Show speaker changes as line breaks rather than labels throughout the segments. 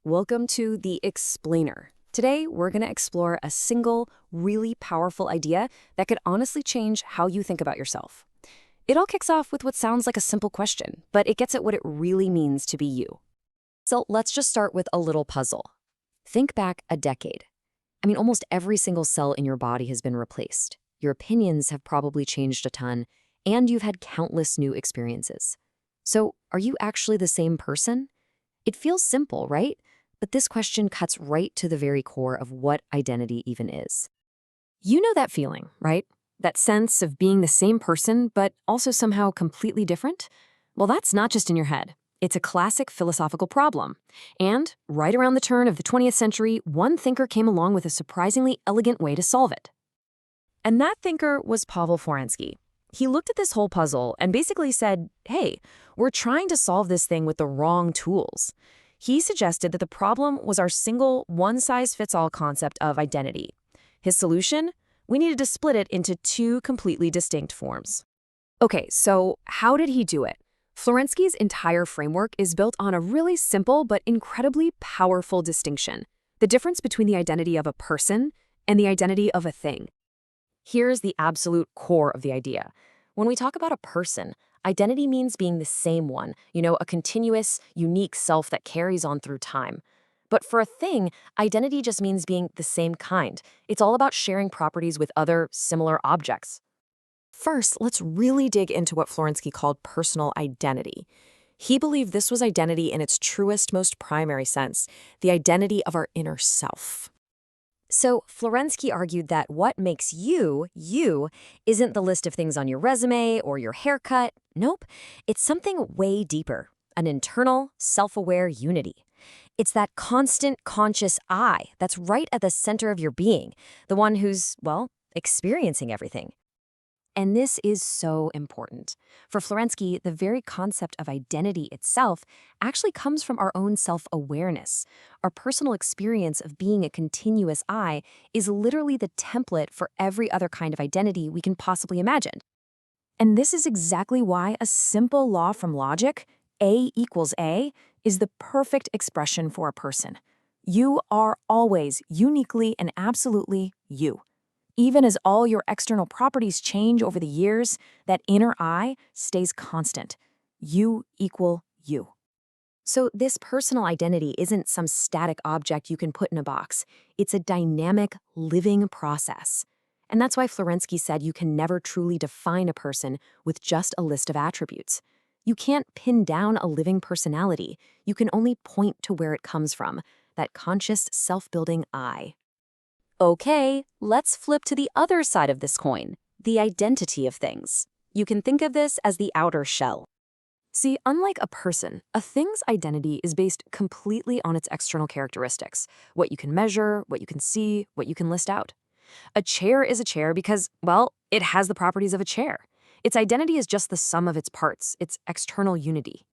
Welcome to The Explainer. Today, we're going to explore a single, really powerful idea that could honestly change how you think about yourself. It all kicks off with what sounds like a simple question, but it gets at what it really means to be you. So let's just start with a little puzzle. Think back a decade. Almost every single cell in your body has been replaced. Your opinions have probably changed a ton, and you've had countless new experiences. So, are you actually the same person? It feels simple, right? But this question cuts right to the very core of what identity even is. You know that feeling, right? That sense of being the same person, but also somehow completely different? Well, that's not just in your head. It's a classic philosophical problem. And right around the turn of the 20th century, one thinker came along with a surprisingly elegant way to solve it. And that thinker was Pavle Forensky. He looked at this whole puzzle and basically said, hey, we're trying to solve this thing with the wrong tools. He suggested that the problem was our single, one-size-fits-all concept of identity. His solution? We needed to split it into two completely distinct forms. Okay, so how did he do it? Florensky's entire framework is built on a really simple but incredibly powerful distinction: the difference between the identity of a person and the identity of a thing. Here's the absolute core of the idea. When we talk about a person, identity means being the same one, a continuous, unique self that carries on through time. But for a thing, identity just means being the same kind. It's all about sharing properties with other similar objects. First, let's really dig into what Florensky called personal identity. He believed this was identity in its truest, most primary sense, the identity of our inner self. So Florensky argued that what makes you, you, isn't the list of things on your resume or your haircut. Nope, it's something way deeper, an internal, self-aware unity. It's that constant, conscious I that's right at the center of your being, the one who's, experiencing everything. And this is so important. For Florensky, the very concept of identity itself actually comes from our own self-awareness. Our personal experience of being a continuous I is literally the template for every other kind of identity we can possibly imagine. And this is exactly why a simple law from logic, A equals A, is the perfect expression for a person. You are always uniquely and absolutely you. Even as all your external properties change over the years, that inner I stays constant. You equal you. So this personal identity isn't some static object you can put in a box. It's a dynamic, living process. And that's why Florensky said you can never truly define a person with just a list of attributes. You can't pin down a living personality. You can only point to where it comes from, that conscious, self-building I. Okay, let's flip to the other side of this coin, the identity of things. You can think of this as the outer shell. See, unlike a person, a thing's identity is based completely on its external characteristics, what you can measure, what you can see, what you can list out. A chair is a chair because, it has the properties of a chair. Its identity is just the sum of its parts, its external unity.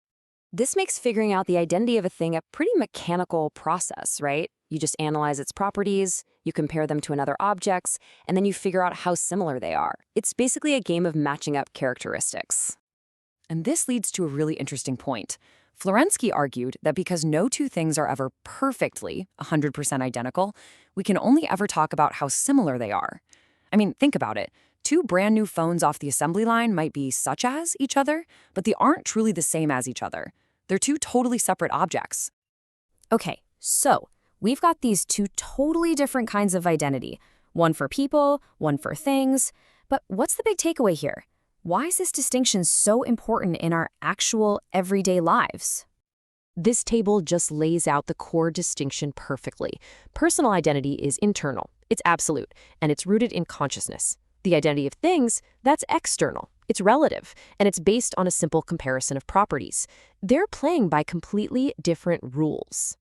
This makes figuring out the identity of a thing a pretty mechanical process, right? You just analyze its properties, you compare them to another objects, and then you figure out how similar they are. It's basically a game of matching up characteristics. And this leads to a really interesting point. Florensky argued that because no two things are ever perfectly 100% identical, we can only ever talk about how similar they are. Think about it. Two brand new phones off the assembly line might be such as each other, but they aren't truly the same as each other. They're two totally separate objects. Okay, so we've got these two totally different kinds of identity. One for people, one for things. But what's the big takeaway here? Why is this distinction so important in our actual everyday lives? This table just lays out the core distinction perfectly. Personal identity is internal, it's absolute, and it's rooted in consciousness. The identity of things, that's external. It's relative, and it's based on a simple comparison of properties. They're playing by completely different rules.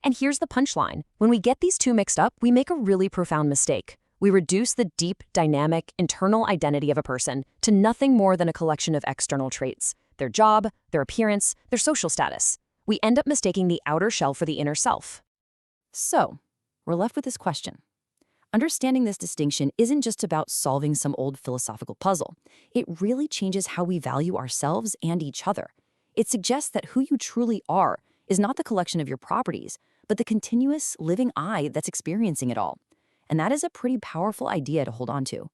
And here's the punchline. When we get these two mixed up, we make a really profound mistake. We reduce the deep, dynamic, internal identity of a person to nothing more than a collection of external traits: their job, their appearance, their social status. We end up mistaking the outer shell for the inner self. So, we're left with this question. Understanding this distinction isn't just about solving some old philosophical puzzle. It really changes how we value ourselves and each other. It suggests that who you truly are
is not the collection of your properties, but the continuous living I that's experiencing it all. And that is a pretty powerful idea to hold on to.